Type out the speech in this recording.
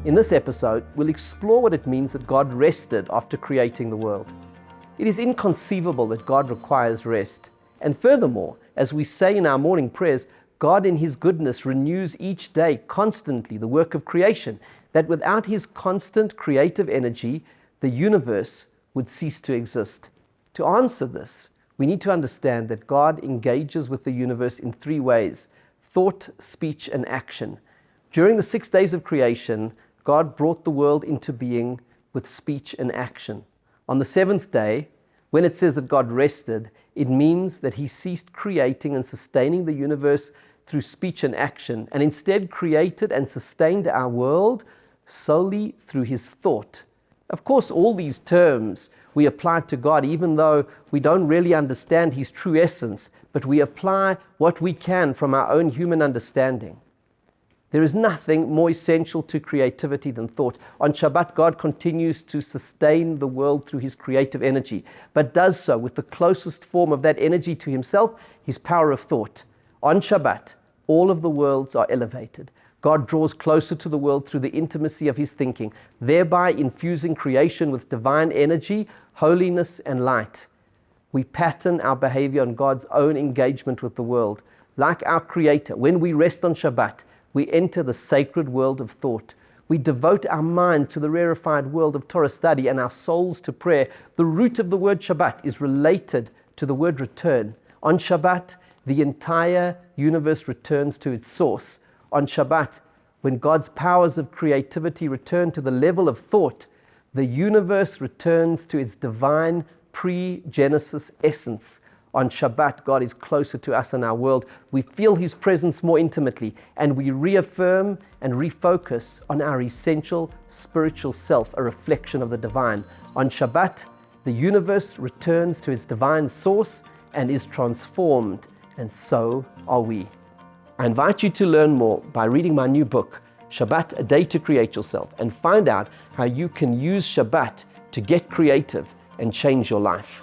In this episode, we'll explore what it means that God rested after creating the world. It is inconceivable that God requires rest. And furthermore, as we say in our morning prayers, God in His goodness renews each day constantly the work of creation, that without His constant creative energy, the universe would cease to exist. To answer this, we need to understand that God engages with the universe in three ways: thought, speech, and action. During the 6 days of creation, God brought the world into being with speech and action. On the seventh day, when it says that God rested, it means that He ceased creating and sustaining the universe through speech and action, and instead created and sustained our world solely through His thought. Of course, all these terms we apply to God, even though we don't really understand His true essence, but we apply what we can from our own human understanding. There is nothing more essential to creativity than thought. On Shabbat, God continues to sustain the world through His creative energy, but does so with the closest form of that energy to Himself, His power of thought. On Shabbat, all of the worlds are elevated. God draws closer to the world through the intimacy of His thinking, thereby infusing creation with divine energy, holiness, and light. We pattern our behavior on God's own engagement with the world. Like our Creator, when we rest on Shabbat, we enter the sacred world of thought. We devote our minds to the rarefied world of Torah study and our souls to prayer. The root of the word Shabbat is related to the word return. On Shabbat, the entire universe returns to its source. On Shabbat, when God's powers of creativity return to the level of thought, the universe returns to its divine pre-Genesis essence. On Shabbat, God is closer to us in our world. We feel His presence more intimately, and we reaffirm and refocus on our essential spiritual self, a reflection of the divine. On Shabbat, the universe returns to its divine source and is transformed, and so are we. I invite you to learn more by reading my new book, Shabbat, A Day to Create Yourself, and find out how you can use Shabbat to get creative and change your life.